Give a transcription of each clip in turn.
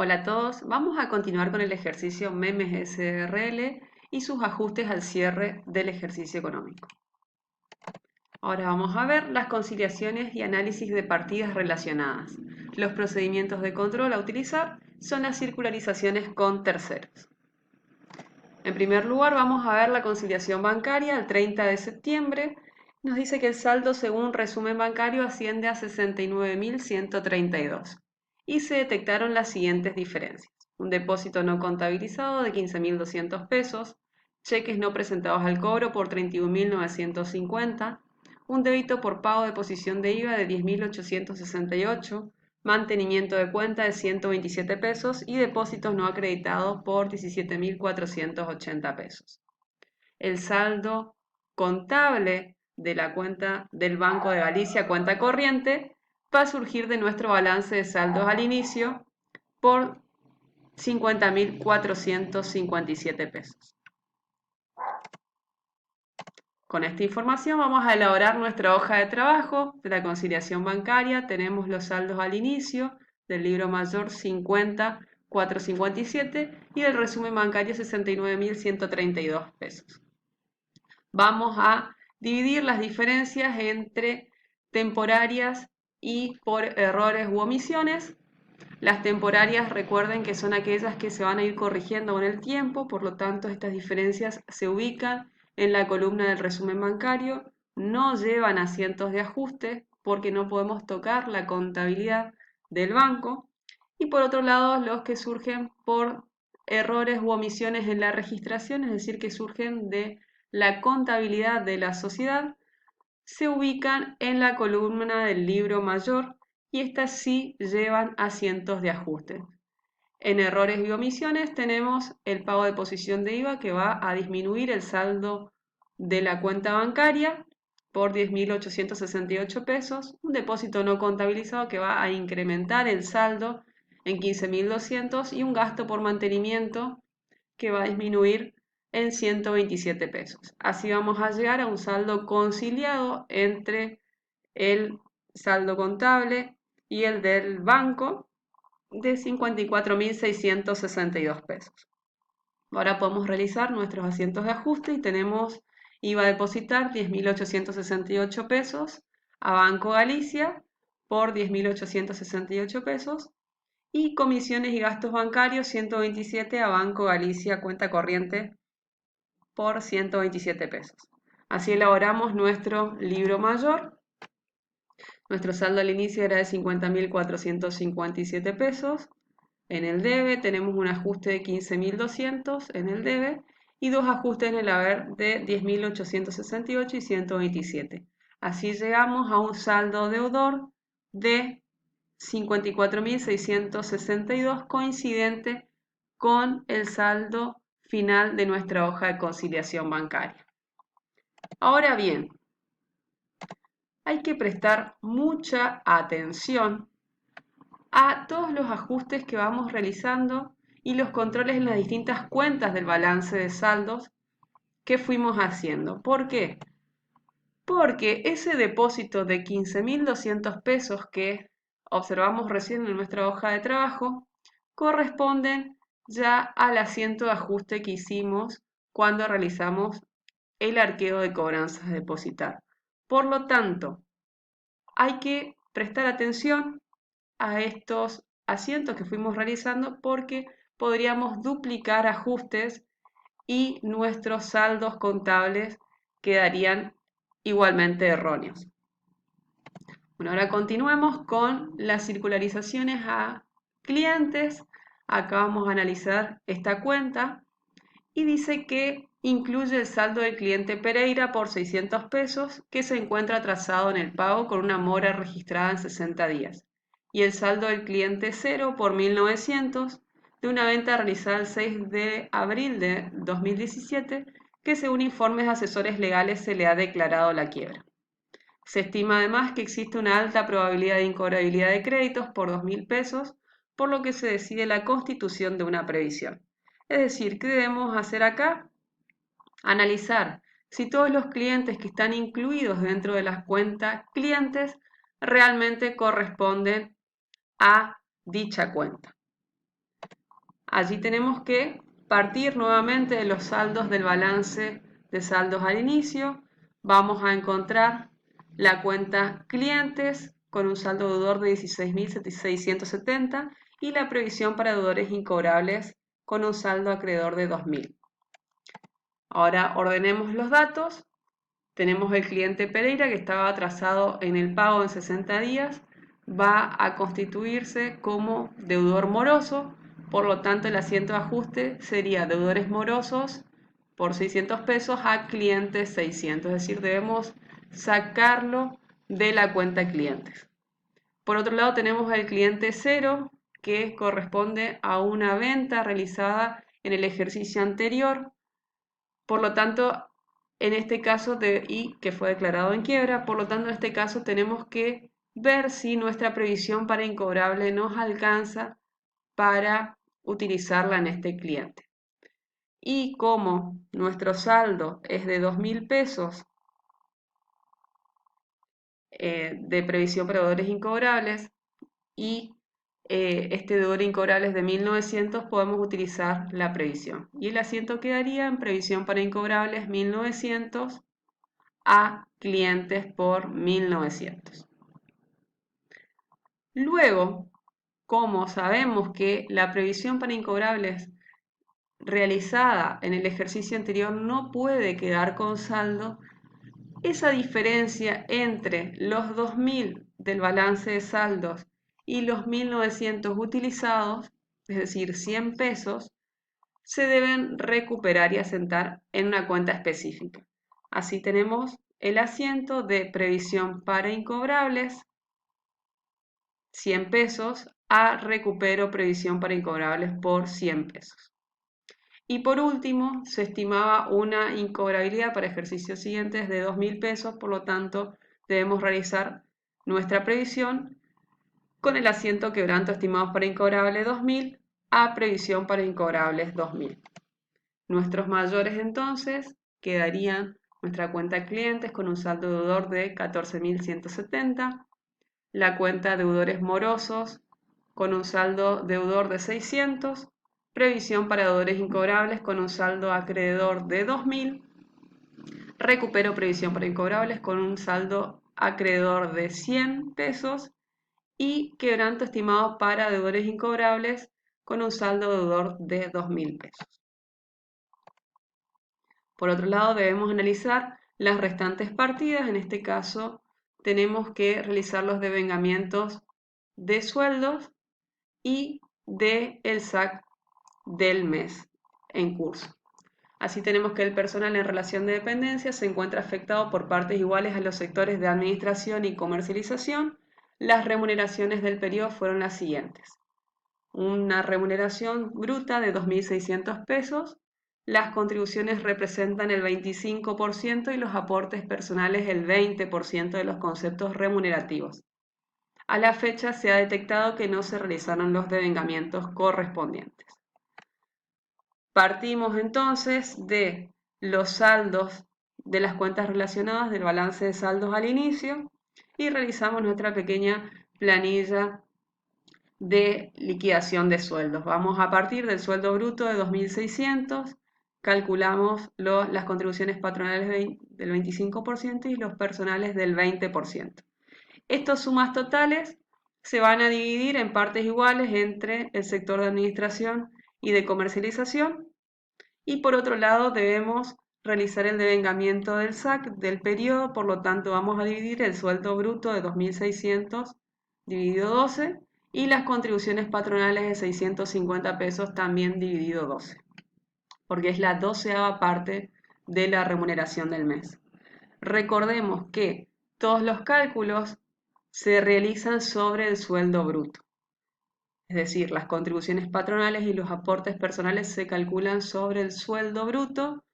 Hola a todos, vamos a continuar con el ejercicio Memes SRL y sus ajustes al cierre del ejercicio económico. Ahora vamos a ver las conciliaciones y análisis de partidas relacionadas. Los procedimientos de control a utilizar son las circularizaciones con terceros. En primer lugar vamos a ver la conciliación bancaria al 30 de septiembre. Nos dice que el saldo según resumen bancario asciende a 69.132 y se detectaron las siguientes diferencias. Un depósito no contabilizado de 15.200 pesos, cheques no presentados al cobro por 31.950, un débito por pago de posición de IVA de 10.868, mantenimiento de cuenta de 127 pesos y depósitos no acreditados por 17.480 pesos. El saldo contable de la cuenta del Banco de Galicia, cuenta corriente, va a surgir de nuestro balance de saldos al inicio por 50.457 pesos. Con esta información vamos a elaborar nuestra hoja de trabajo de la conciliación bancaria. Tenemos los saldos al inicio del libro mayor 50.457 y del resumen bancario 69.132 pesos. Vamos a dividir las diferencias entre temporarias y por errores u omisiones. Las temporarias, recuerden que son aquellas que se van a ir corrigiendo con el tiempo, por lo tanto estas diferencias se ubican en la columna del resumen bancario, no llevan asientos de ajuste porque no podemos tocar la contabilidad del banco. Y por otro lado, los que surgen por errores u omisiones en la registración, es decir, que surgen de la contabilidad de la sociedad, se ubican en la columna del libro mayor y estas sí llevan asientos de ajuste. En errores y omisiones tenemos el pago de posición de IVA que va a disminuir el saldo de la cuenta bancaria por 10.868 pesos, un depósito no contabilizado que va a incrementar el saldo en 15.200 y un gasto por mantenimiento que va a disminuir en 127 pesos. Así vamos a llegar a un saldo conciliado entre el saldo contable y el del banco de 54.662 pesos. Ahora podemos realizar nuestros asientos de ajuste y tenemos IVA a depositar 10.868 pesos a Banco Galicia por 10.868 pesos y comisiones y gastos bancarios 127 a Banco Galicia cuenta corriente por 127 pesos. Así elaboramos nuestro libro mayor. Nuestro saldo al inicio era de 50.457 pesos. En el debe tenemos un ajuste de 15.200 en el debe y dos ajustes en el haber de 10.868 y 127. Así llegamos a un saldo deudor de 54.662 coincidente con el saldo final de nuestra hoja de conciliación bancaria. Ahora bien, hay que prestar mucha atención a todos los ajustes que vamos realizando y los controles en las distintas cuentas del balance de saldos que fuimos haciendo. ¿Por qué? Porque ese depósito de 15.200 pesos que observamos recién en nuestra hoja de trabajo corresponden ya al asiento de ajuste que hicimos cuando realizamos el arqueo de cobranzas a depositar. Por lo tanto, hay que prestar atención a estos asientos que fuimos realizando porque podríamos duplicar ajustes y nuestros saldos contables quedarían igualmente erróneos. Bueno, ahora continuemos con las circularizaciones a clientes. Acá vamos a analizar esta cuenta y dice que incluye el saldo del cliente Pereira por 600 pesos que se encuentra atrasado en el pago con una mora registrada en 60 días y el saldo del cliente cero por 1.900 de una venta realizada el 6 de abril de 2017 que según informes de asesores legales se le ha declarado la quiebra. Se estima además que existe una alta probabilidad de incobrabilidad de créditos por 2.000 pesos, por lo que se decide la constitución de una previsión. Es decir, ¿qué debemos hacer acá? Analizar si todos los clientes que están incluidos dentro de las cuentas clientes realmente corresponden a dicha cuenta. Allí tenemos que partir nuevamente de los saldos del balance de saldos al inicio. Vamos a encontrar la cuenta clientes con un saldo deudor de 16.670 y la previsión para deudores incobrables con un saldo acreedor de 2.000. Ahora ordenemos los datos. Tenemos el cliente Pereira que estaba atrasado en el pago en 60 días. Va a constituirse como deudor moroso. Por lo tanto, el asiento de ajuste sería deudores morosos por 600 pesos a clientes 600. Es decir, debemos sacarlo de la cuenta clientes. Por otro lado, tenemos el cliente 0, que corresponde a una venta realizada en el ejercicio anterior. Por lo tanto, en este caso, y que fue declarado en quiebra, por lo tanto, en este caso tenemos que ver si nuestra previsión para incobrable nos alcanza para utilizarla en este cliente. Y como nuestro saldo es de 2.000 pesos de previsión para deudores incobrables y este deudor incobrable es de 1.900, podemos utilizar la previsión. Y el asiento quedaría en previsión para incobrables 1.900 a clientes por 1.900. Luego, como sabemos que la previsión para incobrables realizada en el ejercicio anterior no puede quedar con saldo, esa diferencia entre los 2.000 del balance de saldos y los 1.900 utilizados, es decir, 100 pesos, se deben recuperar y asentar en una cuenta específica. Así tenemos el asiento de previsión para incobrables, 100 pesos, a recupero previsión para incobrables por 100 pesos. Y por último, se estimaba una incobrabilidad para ejercicios siguientes de 2.000 pesos, por lo tanto, debemos realizar nuestra previsión con el asiento quebranto estimados para incobrable 2.000 a previsión para incobrables 2.000. Nuestros mayores entonces quedarían nuestra cuenta clientes con un saldo deudor de 14.170, la cuenta deudores morosos con un saldo deudor de 600, previsión para deudores incobrables con un saldo acreedor de 2.000, recupero previsión para incobrables con un saldo acreedor de 100 pesos y quebranto estimado para deudores incobrables con un saldo deudor de 2.000 pesos. Por otro lado, debemos analizar las restantes partidas. En este caso, tenemos que realizar los devengamientos de sueldos y del SAC del mes en curso. Así tenemos que el personal en relación de dependencia se encuentra afectado por partes iguales a los sectores de administración y comercialización. Las remuneraciones del periodo fueron las siguientes. Una remuneración bruta de 2.600 pesos. Las contribuciones representan el 25% y los aportes personales el 20% de los conceptos remunerativos. A la fecha se ha detectado que no se realizaron los devengamientos correspondientes. Partimos entonces de los saldos de las cuentas relacionadas del balance de saldos al inicio y realizamos nuestra pequeña planilla de liquidación de sueldos. Vamos a partir del sueldo bruto de 2.600, calculamos las contribuciones patronales del 25% y los personales del 20%. Estas sumas totales se van a dividir en partes iguales entre el sector de administración y de comercialización. Y por otro lado debemos realizar el devengamiento del SAC del periodo, por lo tanto vamos a dividir el sueldo bruto de 2.600 dividido 12 y las contribuciones patronales de 650 pesos también dividido 12, porque es la 12ª parte de la remuneración del mes. Recordemos que todos los cálculos se realizan sobre el sueldo bruto. Es decir, las contribuciones patronales y los aportes personales se calculan sobre el sueldo bruto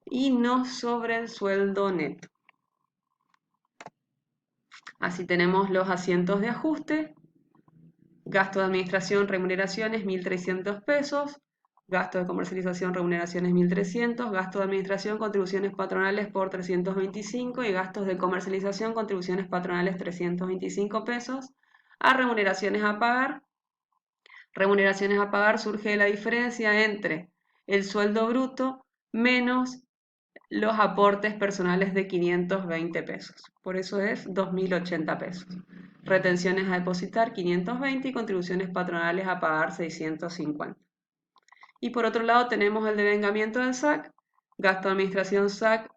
y no sobre el sueldo neto. Así tenemos los asientos de ajuste. Gasto de administración, remuneraciones, 1.300 pesos. Gasto de comercialización, remuneraciones, 1.300. Gasto de administración, contribuciones patronales por 325. Y gastos de comercialización, contribuciones patronales, 325 pesos. A remuneraciones a pagar, Remuneraciones a pagar surge de la diferencia entre el sueldo bruto menos los aportes personales de 520 pesos. Por eso es 2.080 pesos. Retenciones a depositar 520 y contribuciones patronales a pagar 650. Y por otro lado tenemos el devengamiento del SAC, gasto de administración SAC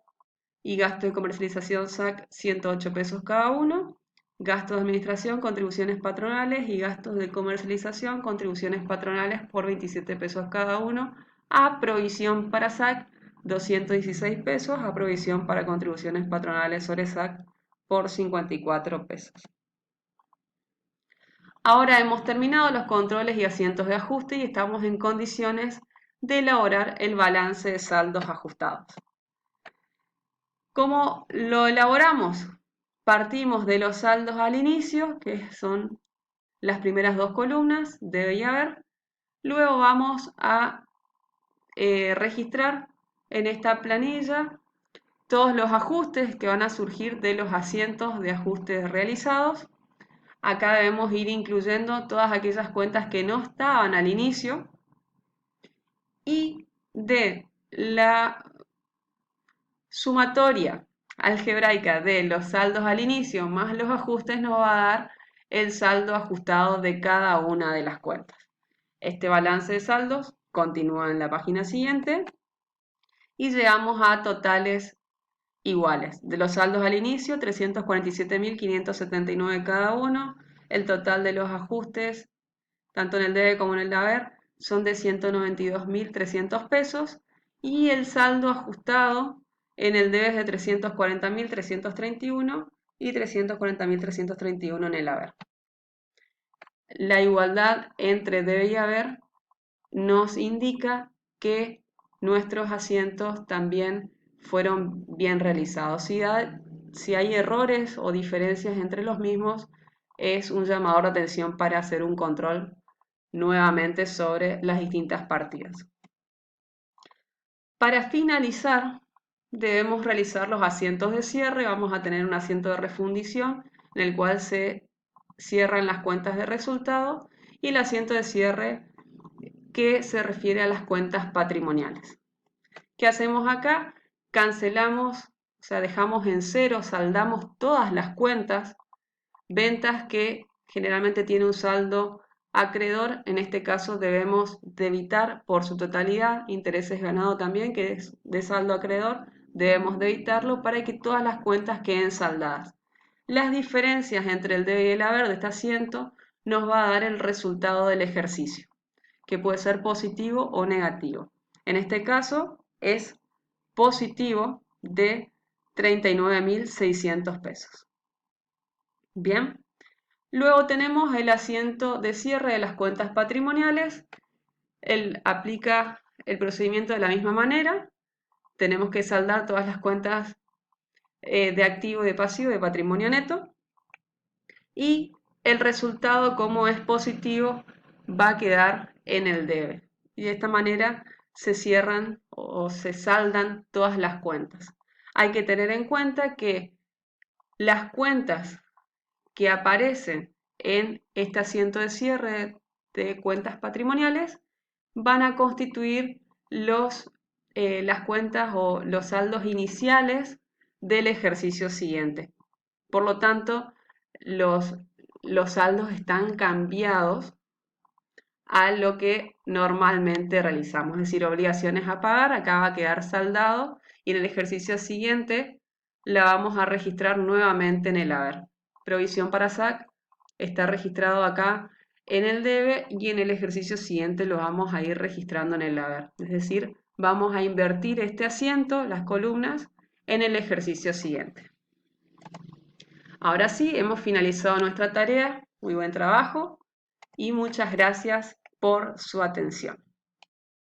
y gasto de comercialización SAC 108 pesos cada uno, gastos de administración, contribuciones patronales y gastos de comercialización, contribuciones patronales por 27 pesos cada uno, a provisión para SAC 216 pesos, a provisión para contribuciones patronales sobre SAC por 54 pesos. Ahora hemos terminado los controles y asientos de ajuste y estamos en condiciones de elaborar el balance de saldos ajustados. ¿Cómo lo elaboramos? Partimos de los saldos al inicio, que son las primeras dos columnas, debe y haber. Luego vamos a registrar en esta planilla todos los ajustes que van a surgir de los asientos de ajustes realizados. Acá debemos ir incluyendo todas aquellas cuentas que no estaban al inicio y de la sumatoria algebraica de los saldos al inicio más los ajustes nos va a dar el saldo ajustado de cada una de las cuentas. Este balance de saldos continúa en la página siguiente y llegamos a totales iguales. De los saldos al inicio, 347.579 cada uno. El total de los ajustes, tanto en el debe como en el haber, son de 192.300 pesos. Y el saldo ajustado en el debe es de 340.331 y 340.331 en el haber. La igualdad entre debe y haber nos indica que nuestros asientos también fueron bien realizados. Si hay errores o diferencias entre los mismos, es un llamador de atención para hacer un control nuevamente sobre las distintas partidas. Para finalizar, debemos realizar los asientos de cierre. Vamos a tener un asiento de refundición en el cual se cierran las cuentas de resultado y el asiento de cierre que se refiere a las cuentas patrimoniales. ¿Qué hacemos acá? Cancelamos, o sea, dejamos en cero, saldamos todas las cuentas, ventas que generalmente tienen un saldo acreedor, en este caso debemos debitar por su totalidad, intereses ganados también, que es de saldo acreedor, debemos debitarlo para que todas las cuentas queden saldadas. Las diferencias entre el debe y el haber de este asiento nos va a dar el resultado del ejercicio, que puede ser positivo o negativo. En este caso es positivo de 39.600 pesos. Bien, luego tenemos el asiento de cierre de las cuentas patrimoniales. Él aplica el procedimiento de la misma manera. Tenemos que saldar todas las cuentas de activo y de pasivo de patrimonio neto. Y el resultado, como es positivo, va a quedar en el debe. Y de esta manera se cierran o se saldan todas las cuentas. Hay que tener en cuenta que las cuentas que aparecen en este asiento de cierre de cuentas patrimoniales van a constituir las cuentas o los saldos iniciales del ejercicio siguiente. Por lo tanto, los saldos están cambiados a lo que normalmente realizamos, es decir, obligaciones a pagar, acá va a quedar saldado y en el ejercicio siguiente la vamos a registrar nuevamente en el haber. Provisión para SAC está registrado acá en el debe y en el ejercicio siguiente lo vamos a ir registrando en el haber. Es decir, vamos a invertir este asiento, las columnas, en el ejercicio siguiente. Ahora sí, hemos finalizado nuestra tarea. Muy buen trabajo y muchas gracias por su atención.